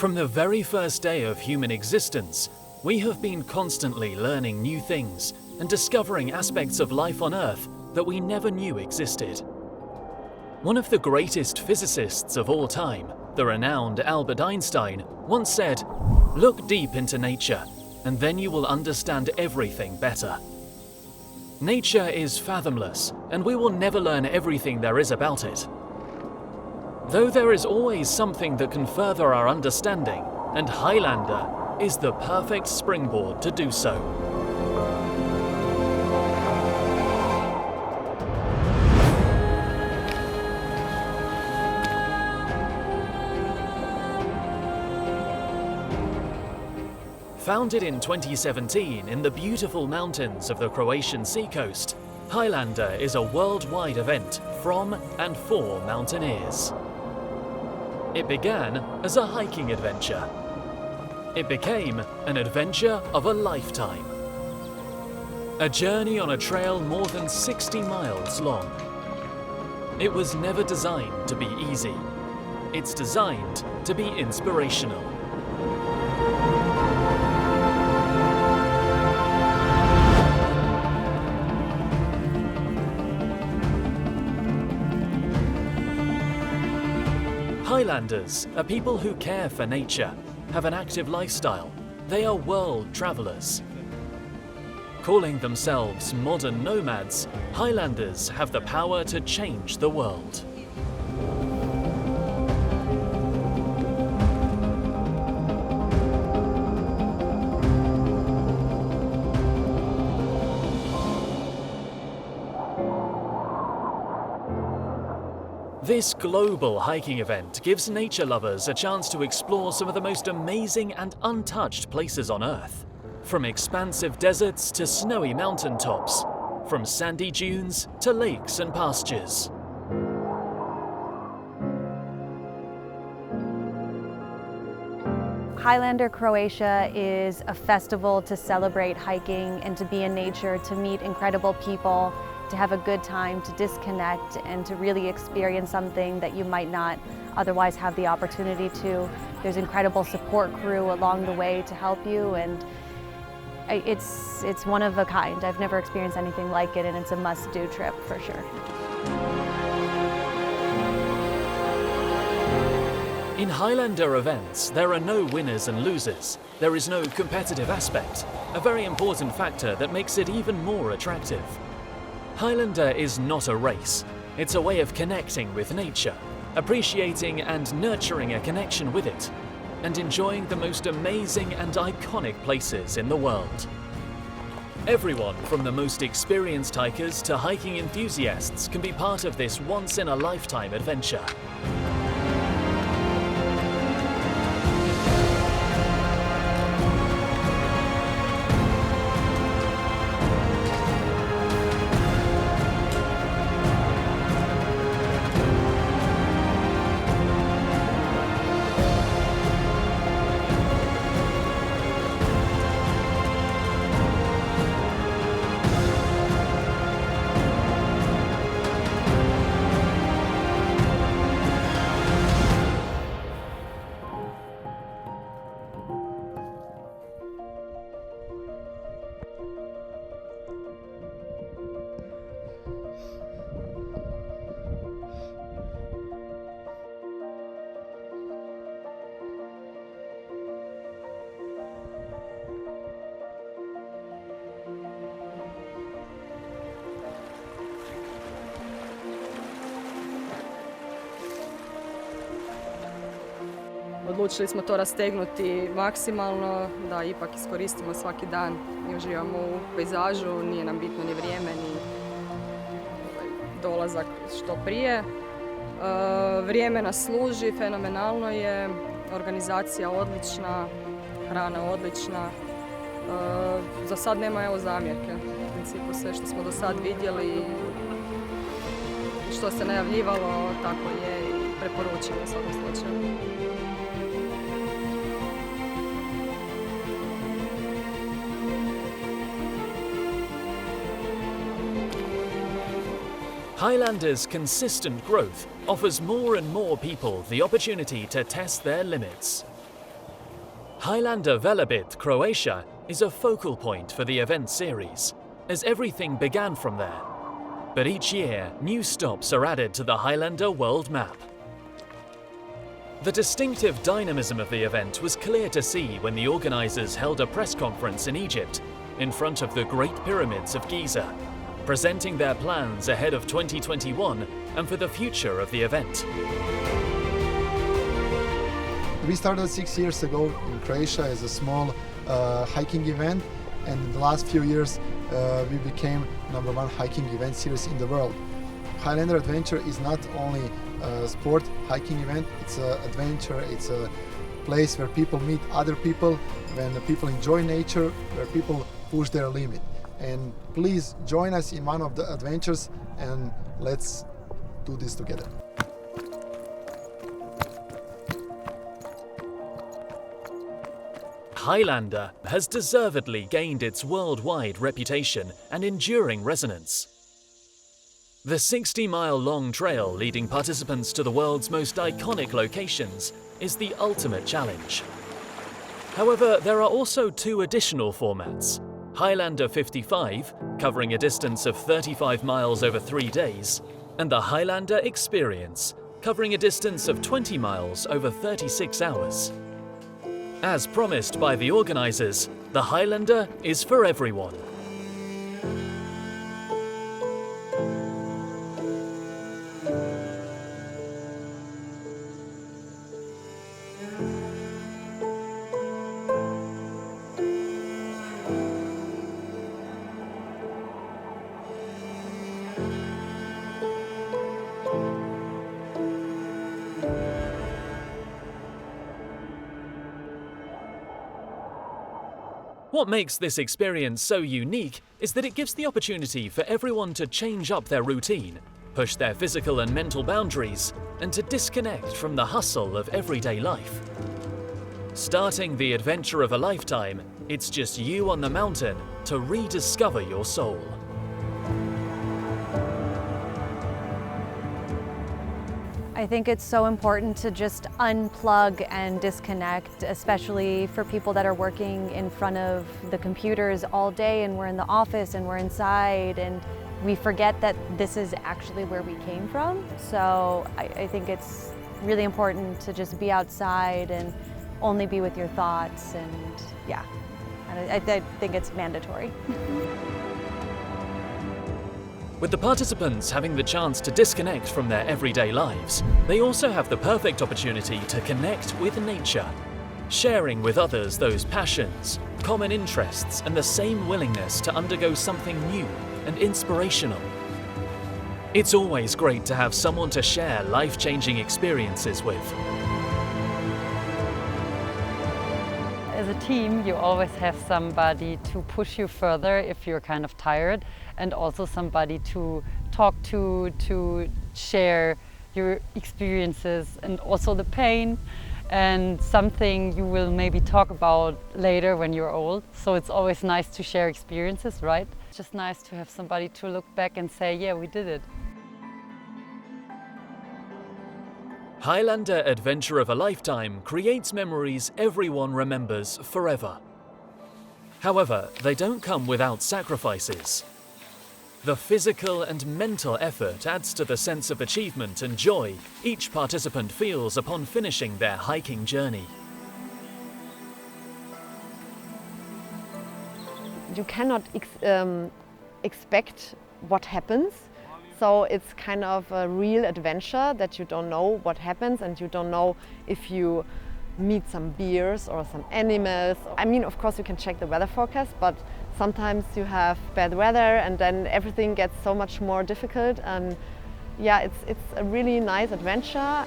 From the very first day of human existence, we have been constantly learning new things and discovering aspects of life on Earth that we never knew existed. One of the greatest physicists of all time, the renowned Albert Einstein, once said, "Look deep into nature, and then you will understand everything better." Nature is fathomless, and we will never learn everything there is about it. Though there is always something that can further our understanding, and Highlander is the perfect springboard to do so. Founded in 2017 in the beautiful mountains of the Croatian seacoast, Highlander is a worldwide event from and for mountaineers. It began as a hiking adventure. It became an adventure of a lifetime. A journey on a trail more than 60 miles long. It was never designed to be easy. It's designed to be inspirational. Highlanders are people who care for nature, have an active lifestyle. They are world travelers. Calling themselves modern nomads, Highlanders have the power to change the world. This global hiking event gives nature lovers a chance to explore some of the most amazing and untouched places on Earth. From expansive deserts to snowy mountaintops, from sandy dunes to lakes and pastures. Highlander Croatia is a festival to celebrate hiking and to be in nature, to meet incredible people, to have a good time, to disconnect, and to really experience something that you might not otherwise have the opportunity to. There's incredible support crew along the way to help you, and it's one of a kind. I've never experienced anything like it, and it's a must-do trip for sure. In Highlander events, there are no winners and losers. There is no competitive aspect, a very important factor that makes it even more attractive. Highlander is not a race. It's a way of connecting with nature, appreciating and nurturing a connection with it, and enjoying the most amazing and iconic places in the world. Everyone from the most experienced hikers to hiking enthusiasts can be part of this once-in-a-lifetime adventure. Odlučili smo to rastegnuti maksimalno, da ipak iskoristimo svaki dan i uživamo u pejzažu, nije nam bitno ni vrijeme, ni dolazak što prije. Vrijeme nas služi, fenomenalno je, organizacija odlična, hrana odlična. Za sad nema zamjerke. U principu sve što smo do sad vidjeli, što se najavljivalo, tako je i preporučeno u svakom slučaju. Highlander's consistent growth offers more and more people the opportunity to test their limits. Highlander Velebit, Croatia is a focal point for the event series, as everything began from there. But each year, new stops are added to the Highlander world map. The distinctive dynamism of the event was clear to see when the organizers held a press conference in Egypt, in front of the Great Pyramids of Giza, presenting their plans ahead of 2021 and for the future of the event. We started 6 years ago in Croatia as a small hiking event, and in the last few years we became #1 hiking event series in the world. Highlander Adventure is not only a sport hiking event, it's an adventure, it's a place where people meet other people, when the people enjoy nature, where people push their limit. And please join us in one of the adventures and let's do this together. Highlander has deservedly gained its worldwide reputation and enduring resonance. The 60-mile-long trail leading participants to the world's most iconic locations is the ultimate challenge. However, there are also two additional formats: Highlander 55, covering a distance of 35 miles over 3 days, and the Highlander Experience, covering a distance of 20 miles over 36 hours. As promised by the organizers, the Highlander is for everyone. What makes this experience so unique is that it gives the opportunity for everyone to change up their routine, push their physical and mental boundaries, and to disconnect from the hustle of everyday life. Starting the adventure of a lifetime, it's just you on the mountain to rediscover your soul. I think it's so important to just unplug and disconnect, especially for people that are working in front of the computers all day, and we're in the office and we're inside and we forget that this is actually where we came from. So I think it's really important to just be outside and only be with your thoughts, and yeah, I think it's mandatory. With the participants having the chance to disconnect from their everyday lives, they also have the perfect opportunity to connect with nature, sharing with others those passions, common interests, and the same willingness to undergo something new and inspirational. It's always great to have someone to share life-changing experiences with. As a team, you always have somebody to push you further if you're kind of tired, and also somebody to talk to share your experiences and also the pain, and something you will maybe talk about later when you're old. So it's always nice to share experiences, right? It's just nice to have somebody to look back and say, yeah, we did it. Highlander Adventure of a Lifetime creates memories everyone remembers forever. However, they don't come without sacrifices. The physical and mental effort adds to the sense of achievement and joy each participant feels upon finishing their hiking journey. You cannot expect what happens. So it's kind of a real adventure that you don't know what happens, and you don't know if you meet some bears or some animals. I mean, of course you can check the weather forecast, but sometimes you have bad weather and then everything gets so much more difficult. And yeah, it's a really nice adventure.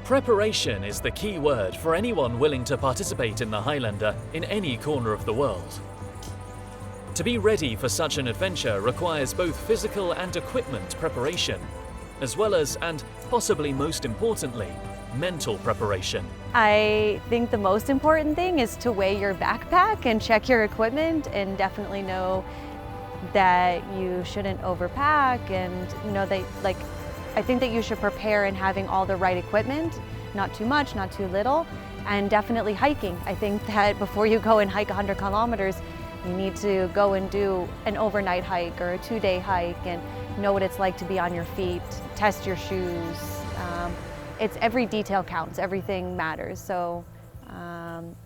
Preparation is the key word for anyone willing to participate in the Highlander in any corner of the world. To be ready for such an adventure requires both physical and equipment preparation, as well as, and possibly most importantly, mental preparation. I think the most important thing is to weigh your backpack and check your equipment, and definitely know that you shouldn't overpack, and I think that you should prepare in having all the right equipment, not too much, not too little, and definitely hiking. I think that before you go and hike 100 kilometers, you need to go and do an overnight hike or a 2-day hike and know what it's like to be on your feet, test your shoes. It's every detail counts, everything matters. So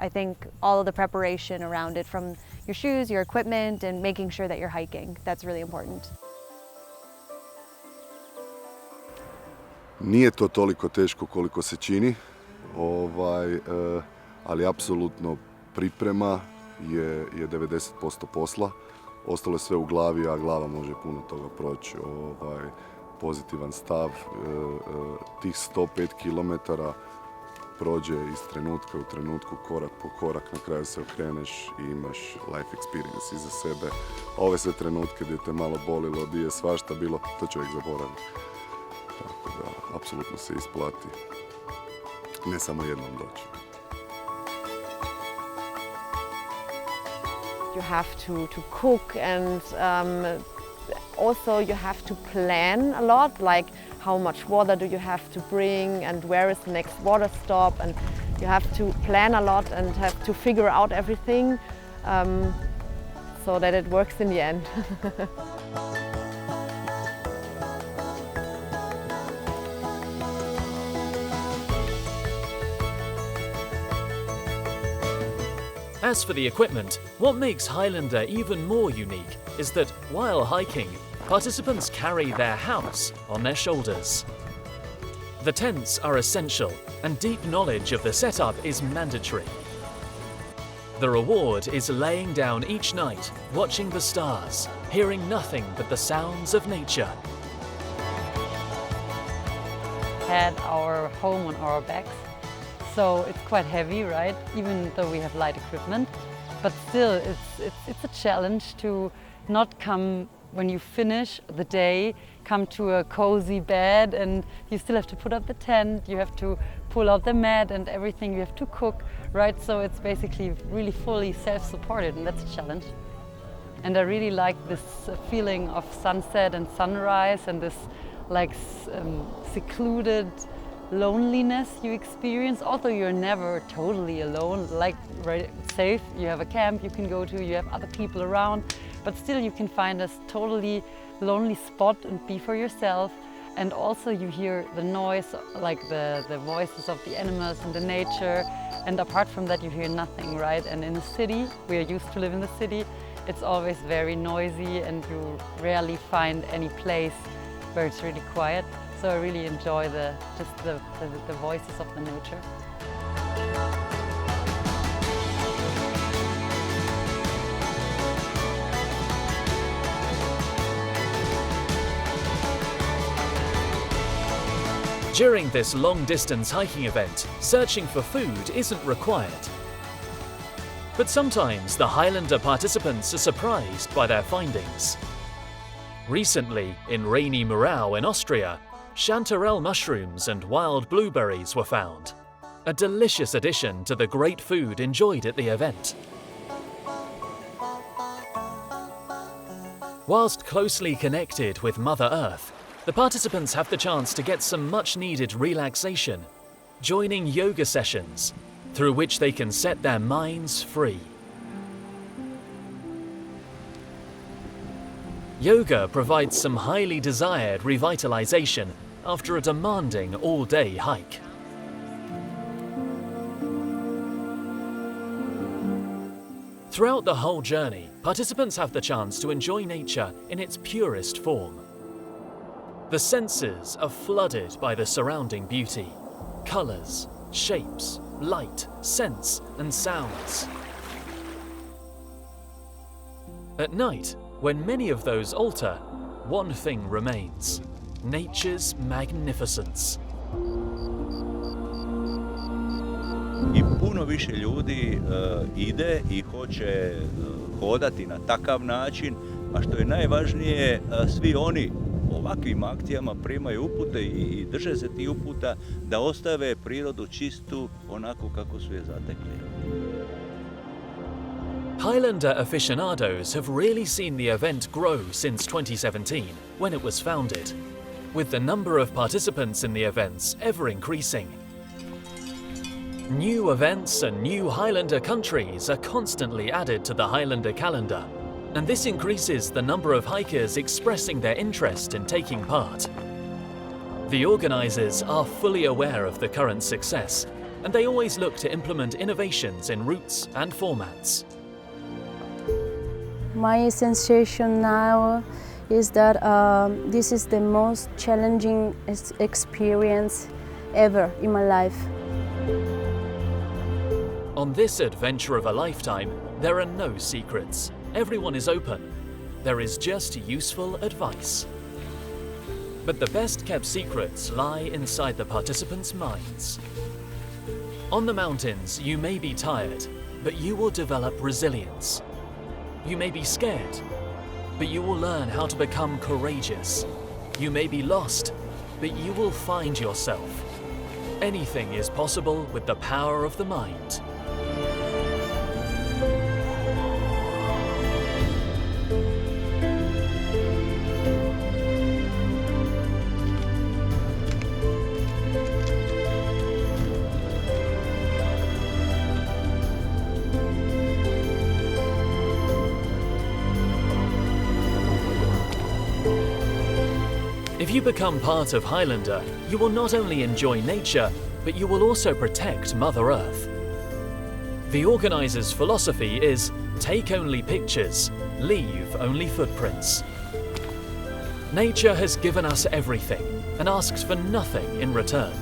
I think all of the preparation around it, from your shoes, your equipment, and making sure that you're hiking, that's really important. Nije to toliko teško koliko se čini, ali apsolutno priprema je 90% posla. Ostalo je sve u glavi, a glava može puno toga proći. Pozitivan stav, tih 105 km prođe iz trenutka u trenutku, korak po korak, na kraju se okreneš i imaš life experience iza sebe. Ove sve trenutke gdje te malo bolilo, gdje je svašta bilo, to čovjek zaboravi. Tako da, apsolutno se isplati ne samo jednom doći. You have to cook, and also you have to plan a lot, like how much water do you have to bring and where is the next water stop, and you have to plan a lot and have to figure out everything so that it works in the end. As for the equipment, what makes Highlander even more unique is that while hiking, participants carry their house on their shoulders. The tents are essential, and deep knowledge of the setup is mandatory. The reward is laying down each night, watching the stars, hearing nothing but the sounds of nature. Had our home on our backs, so it's quite heavy, right? Even though we have light equipment, but still it's a challenge to not come, when you finish the day, come to a cozy bed, and you still have to put up the tent, you have to pull out the mat and everything, you have to cook, right? So it's basically really fully self-supported, and that's a challenge. And I really like this feeling of sunset and sunrise, and this secluded loneliness you experience. Although you're never totally alone, safe, you have a camp you can go to, you have other people around, but still you can find a totally lonely spot and be for yourself. And also you hear the noise, like the voices of the animals and the nature, and apart from that you hear nothing, right? And in the city, we are used to live in the city, it's always very noisy, and you rarely find any place where it's really quiet. So I really enjoy the voices of the nature. During this long-distance hiking event, searching for food isn't required. But sometimes the Highlander participants are surprised by their findings. Recently, in rainy Murau in Austria, chanterelle mushrooms and wild blueberries were found, a delicious addition to the great food enjoyed at the event. Whilst closely connected with Mother Earth, the participants have the chance to get some much-needed relaxation, joining yoga sessions, through which they can set their minds free. Yoga provides some highly desired revitalization after a demanding all-day hike. Throughout the whole journey, participants have the chance to enjoy nature in its purest form. The senses are flooded by the surrounding beauty, colors, shapes, light, scents, and sounds. At night, when many of those alter, one thing remains: nature's magnificence. I puno više ljudi ide i hoće hodati na takav način, a što je najvažnije, svi oni ovakvim akcijama primaju upute i drže se tih uputa da ostave prirodu čistu onako kako su je zatekli. Highlander aficionados have really seen the event grow since 2017, when it was founded, with the number of participants in the events ever increasing. New events and new Highlander countries are constantly added to the Highlander calendar, and this increases the number of hikers expressing their interest in taking part. The organizers are fully aware of the current success, and they always look to implement innovations in routes and formats. My sensation now is that this is the most challenging experience ever in my life. On this adventure of a lifetime, there are no secrets. Everyone is open. There is just useful advice. But the best-kept secrets lie inside the participants' minds. On the mountains, you may be tired, but you will develop resilience. You may be scared, but you will learn how to become courageous. You may be lost, but you will find yourself. Anything is possible with the power of the mind. If you become part of Highlander, you will not only enjoy nature, but you will also protect Mother Earth. The organizers' philosophy is take only pictures, leave only footprints. Nature has given us everything and asks for nothing in return.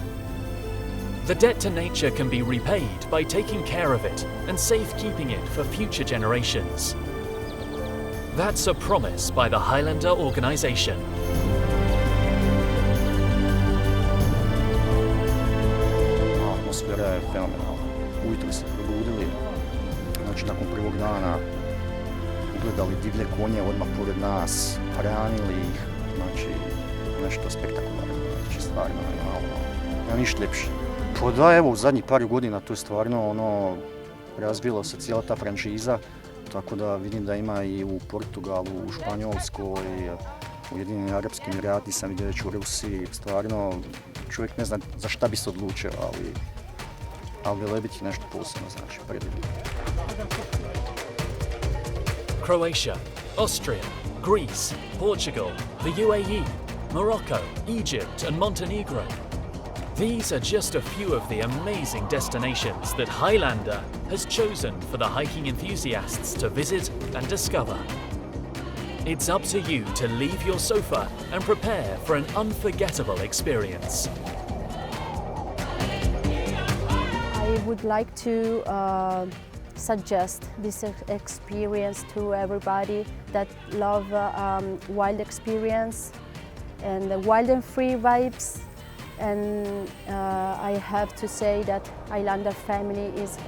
The debt to nature can be repaid by taking care of it and safekeeping it for future generations. That's a promise by the Highlander organization. Atmosfera je fenomenalna. Ujutro se probudili, znači nakon prvog dana ugledali divlje konje odmah pored nas, hranili ih, znači nešto spektakularno, znači stvarno nema ništa ljepše. Pa da, evo, u zadnjih par godina to je stvarno razvila se cijela ta franšiza, tako da vidim da ima i u Portugalu, u Španjolskoj, u Ujedinjenim Arapskim Emiratima, sam vidio već u Rusiji, stvarno čovjek ne zna za šta bi se odlučio, ali Velebit je nešto posebno, znači predivno. Croatia, Austria, Greece, Portugal, the UAE, Morocco, Egypt and Montenegro. These are just a few of the amazing destinations that Highlander has chosen for the hiking enthusiasts to visit and discover. It's up to you to leave your sofa and prepare for an unforgettable experience. I would like to suggest this experience to everybody that love wild experience and the wild and free vibes. And I have to say that Highlander family is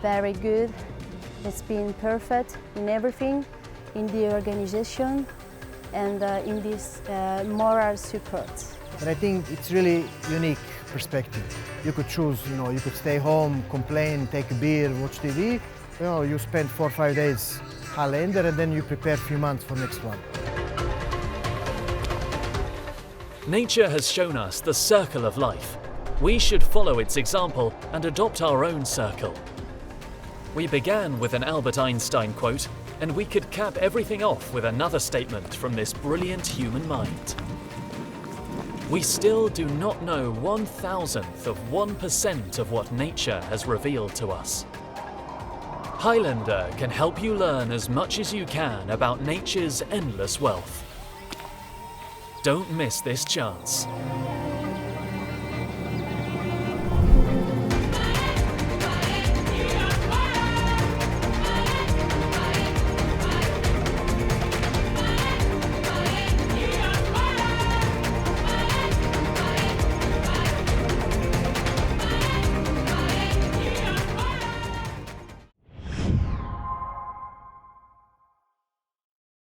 very good. It's been perfect in everything, in the organization and in this moral support. But I think it's really unique perspective. You could choose, you could stay home, complain, take a beer, watch TV. You spend 4 or 5 days Highlander and then you prepare a few months for next one. Nature has shown us the circle of life. We should follow its example and adopt our own circle. We began with an Albert Einstein quote, and we could cap everything off with another statement from this brilliant human mind. We still do not know 1,000th of 1% of what nature has revealed to us. Highlander can help you learn as much as you can about nature's endless wealth. Don't miss this chance.